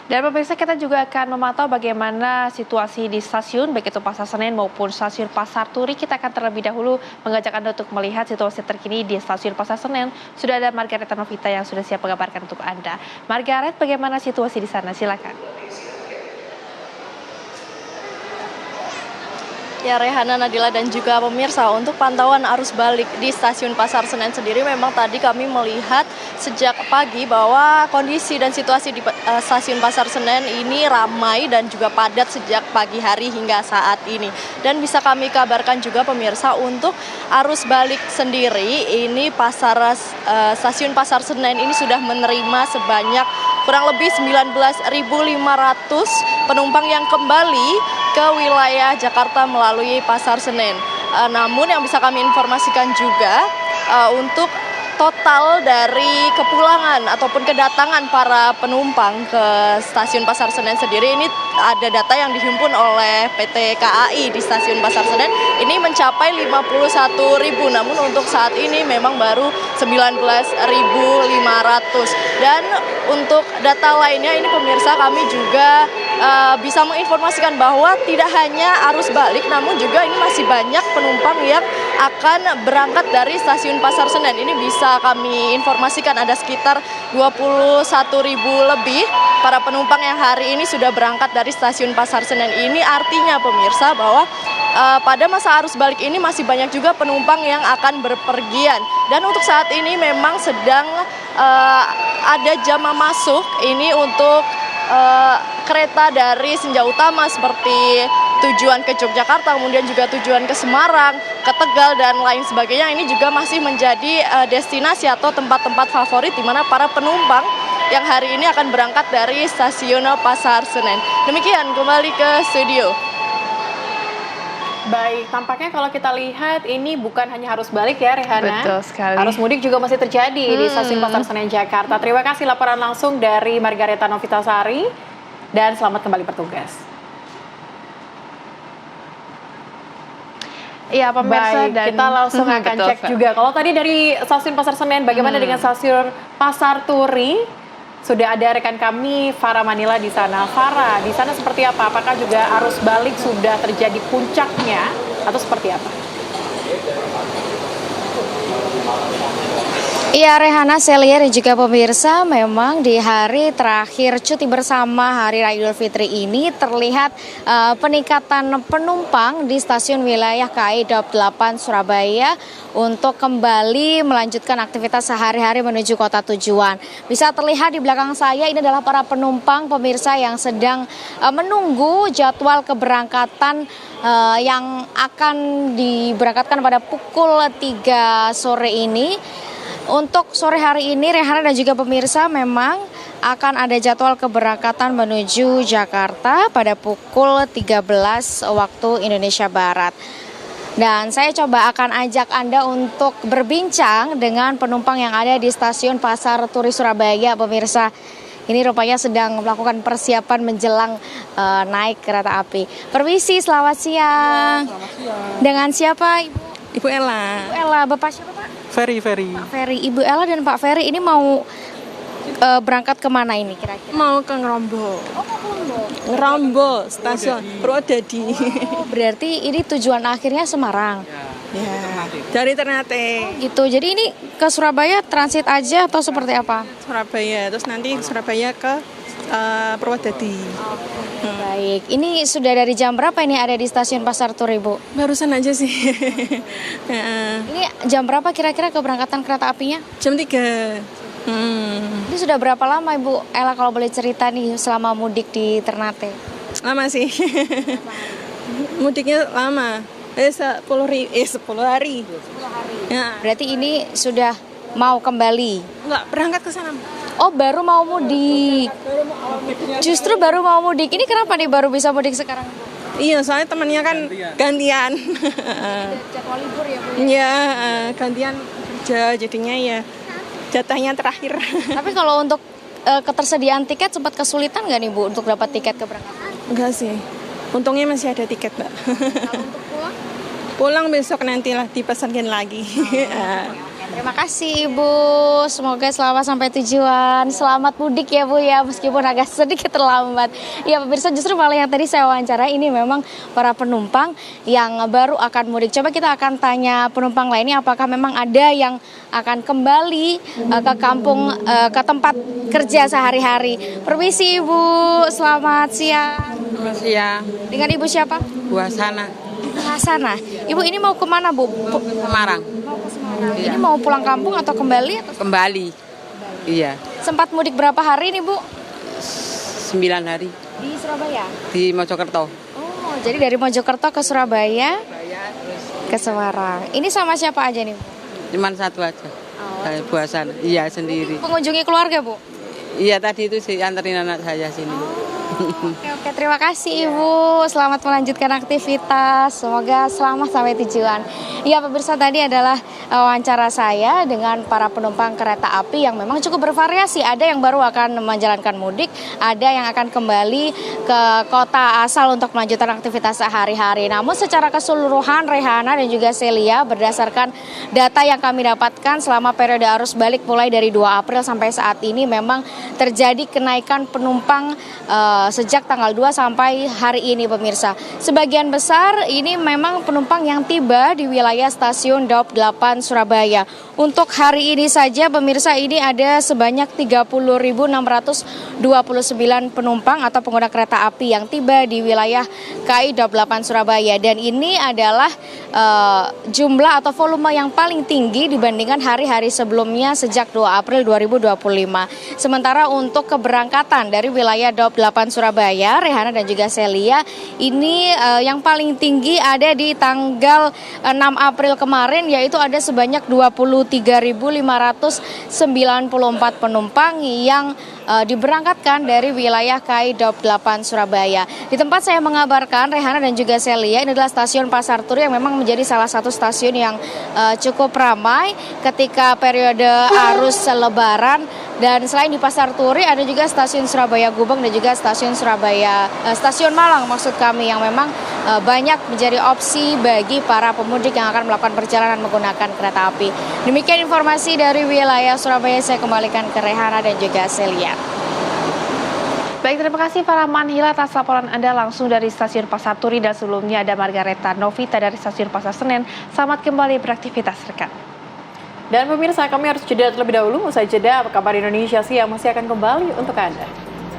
Dan pemirsa, kita juga akan memantau bagaimana situasi di stasiun, baik itu Pasar Senen maupun stasiun Pasar Turi. Kita akan terlebih dahulu mengajak Anda untuk melihat situasi terkini di stasiun Pasar Senen. Sudah ada Margaret Novita yang sudah siap mengabarkan untuk Anda. Margaret, bagaimana situasi di sana? Silakan. Ya, Rehana, Nadila, dan juga pemirsa, untuk pantauan arus balik di stasiun Pasar Senen sendiri memang tadi kami melihat sejak pagi bahwa kondisi dan situasi di stasiun Pasar Senen ini ramai dan juga padat sejak pagi hari hingga saat ini. Dan bisa kami kabarkan juga pemirsa, untuk arus balik sendiri ini stasiun Pasar Senen ini sudah menerima sebanyak kurang lebih 19.500 penumpang yang kembali ke wilayah Jakarta melalui Pasar Senen. Namun yang bisa kami informasikan juga untuk total dari kepulangan ataupun kedatangan para penumpang ke stasiun Pasar Senen sendiri, ini ada data yang dihimpun oleh PT KAI di stasiun Pasar Senen ini mencapai 51.000, namun untuk saat ini memang baru 19.500. Dan untuk data lainnya ini pemirsa, kami juga bisa menginformasikan bahwa tidak hanya arus balik, namun juga ini masih banyak penumpang yang akan berangkat dari stasiun Pasar Senen. Ini bisa kami informasikan ada sekitar 21.000 lebih para penumpang yang hari ini sudah berangkat dari stasiun Pasar Senen. Ini artinya pemirsa bahwa pada masa arus balik ini masih banyak juga penumpang yang akan berpergian. Dan untuk saat ini memang sedang ada jam masuk ini untuk kereta dari Senja Utama seperti tujuan ke Yogyakarta, kemudian juga tujuan ke Semarang, ke Tegal, dan lain sebagainya. Ini juga masih menjadi destinasi atau tempat-tempat favorit di mana para penumpang yang hari ini akan berangkat dari stasiun Pasar Senen. Demikian, kembali ke studio. Baik, tampaknya kalau kita lihat ini bukan hanya arus balik ya, Rehana. Betul sekali. Arus mudik juga masih terjadi di stasiun Pasar Senen Jakarta. Terima kasih laporan langsung dari Margaret Novitasari dan selamat kembali bertugas. Iya, pemirsa, baik, dan kita langsung akan cek juga. Kalau tadi dari stasiun Pasar Senen, bagaimana dengan stasiun Pasar Turi? Sudah ada rekan kami Farah Manila di sana. Farah, di sana seperti apa? Apakah juga arus balik sudah terjadi puncaknya atau seperti apa? Iya, Rehana, Celia, dan juga pemirsa, memang di hari terakhir cuti bersama Hari Raya Idul Fitri ini terlihat peningkatan penumpang di stasiun wilayah KAI Daup 8 Surabaya untuk kembali melanjutkan aktivitas sehari-hari menuju kota tujuan. Bisa terlihat di belakang saya ini adalah para penumpang pemirsa yang sedang menunggu jadwal keberangkatan yang akan diberangkatkan pada pukul 3 sore ini. Untuk sore hari ini, Rehana dan juga pemirsa, memang akan ada jadwal keberangkatan menuju Jakarta pada pukul 13 waktu Indonesia Barat. Dan saya coba akan ajak Anda untuk berbincang dengan penumpang yang ada di stasiun Pasar Turi Surabaya, pemirsa. Ini rupanya sedang melakukan persiapan menjelang naik kereta api. Permisi, selamat siang. Selamat siang. Dengan siapa, Ibu? Ibu Ella. Ibu Ella, Bapak siapa, Pak? Ferry. Pak Ferry. Ibu Ella dan Pak Ferry ini mau berangkat kemana ini kira-kira? Mau ke Ngerombo. Oh, mau ke Lombok. Ngerombo, stasiun Purwodadi. Oh, berarti ini tujuan akhirnya Semarang. Ya, dari Ternate. Gitu. Jadi ini ke Surabaya transit aja atau seperti apa? Surabaya, terus nanti Surabaya ke Purwodadi. Baik. Ini sudah dari jam berapa ini ada di stasiun Pasar Turi, Bu? Barusan aja sih. Ini jam berapa kira-kira keberangkatan kereta apinya? Jam 3. Ini sudah berapa lama, Ibu Ella, kalau boleh cerita nih selama mudik di Ternate? Lama sih. Mudiknya lama. 10 hari. Ya. Berarti ini sudah mau kembali? Enggak, berangkat ke sana. Oh, baru mau mudik. Justru baru mau mudik. Ini kenapa nih baru bisa mudik sekarang? Iya, soalnya temannya kan gantian. Jadwal libur ya, Bu? Iya, gantian kerja, jadinya ya jatahnya terakhir. Tapi kalau untuk ketersediaan tiket sempat kesulitan nggak nih, Bu, untuk dapat tiket keberangkatan? Enggak sih, untungnya masih ada tiket, Mbak. Kalau untuk pulang? Pulang besok nantilah dipesankan lagi. Terima kasih Ibu, semoga selamat sampai tujuan. Selamat mudik ya Bu ya, meskipun agak sedikit terlambat. Ya pemirsa, justru malah yang tadi saya wawancara ini memang para penumpang yang baru akan mudik. Coba kita akan tanya penumpang lainnya apakah memang ada yang akan kembali ke kampung, ke tempat kerja sehari-hari. Permisi Ibu, selamat siang. Selamat siang, Dengan Ibu siapa? Bu Hasana, Ibu Hasana. Ibu ini mau kemana Bu? Semarang. Mau ke Semarang. Iya. Ini mau pulang kampung atau kembali? Atau Kembali. Iya, sempat mudik berapa hari nih Bu? 9 hari Di Surabaya. di Mojokerto. Oh, jadi dari Mojokerto ke Surabaya ke Semarang. Ini sama siapa aja nih Bu? Cuman satu aja, saya Bu Hasana. Iya, sendiri. Mengunjungi keluarga Bu? Iya, tadi itu sih anterin anak saya sini. Oke, terima kasih Ibu. Selamat melanjutkan aktivitas. Semoga selamat sampai tujuan. Ya, pemirsa, tadi adalah wawancara saya dengan para penumpang kereta api yang memang cukup bervariasi. Ada yang baru akan menjalankan mudik, ada yang akan kembali ke kota asal untuk melanjutkan aktivitas sehari-hari. Namun secara keseluruhan, Rehana dan juga Celia, berdasarkan data yang kami dapatkan selama periode arus balik mulai dari 2 April sampai saat ini memang terjadi kenaikan penumpang sejak tanggal 2 sampai hari ini pemirsa. Sebagian besar ini memang penumpang yang tiba di wilayah stasiun Daup 8 Surabaya. Untuk hari ini saja pemirsa ini ada sebanyak 30.629 penumpang atau pengguna kereta api yang tiba di wilayah KAI Daup 8 Surabaya. Dan ini adalah jumlah atau volume yang paling tinggi dibandingkan hari-hari sebelumnya sejak 2 April 2025. Sementara untuk keberangkatan dari wilayah Daup 8 Surabaya, Rehana dan juga Celia, ini yang paling tinggi ada di tanggal 6 April kemarin, yaitu ada sebanyak 23.594 penumpang yang diberangkatkan dari wilayah KAI Daup 8 Surabaya. Di tempat saya mengabarkan, Rehana dan juga Celia, ini adalah stasiun Pasar Turi yang memang menjadi salah satu stasiun yang cukup ramai ketika periode arus Lebaran. Dan selain di Pasar Turi, ada juga stasiun Surabaya Gubeng dan juga stasiun Stasiun Malang maksud kami, yang memang banyak menjadi opsi bagi para pemudik yang akan melakukan perjalanan menggunakan kereta api. Demikian informasi dari wilayah Surabaya, saya kembalikan ke Rehana dan juga Celia. Baik, terima kasih Pak Rahman Hila atas laporan Anda langsung dari Stasiun Pasar Turi, dan sebelumnya ada Margareta Novita dari Stasiun Pasar Senen. Selamat kembali beraktivitas rekan. Dan pemirsa, kami harus jeda terlebih dahulu. Usai jeda, kabar Indonesia Siang masih akan kembali untuk Anda.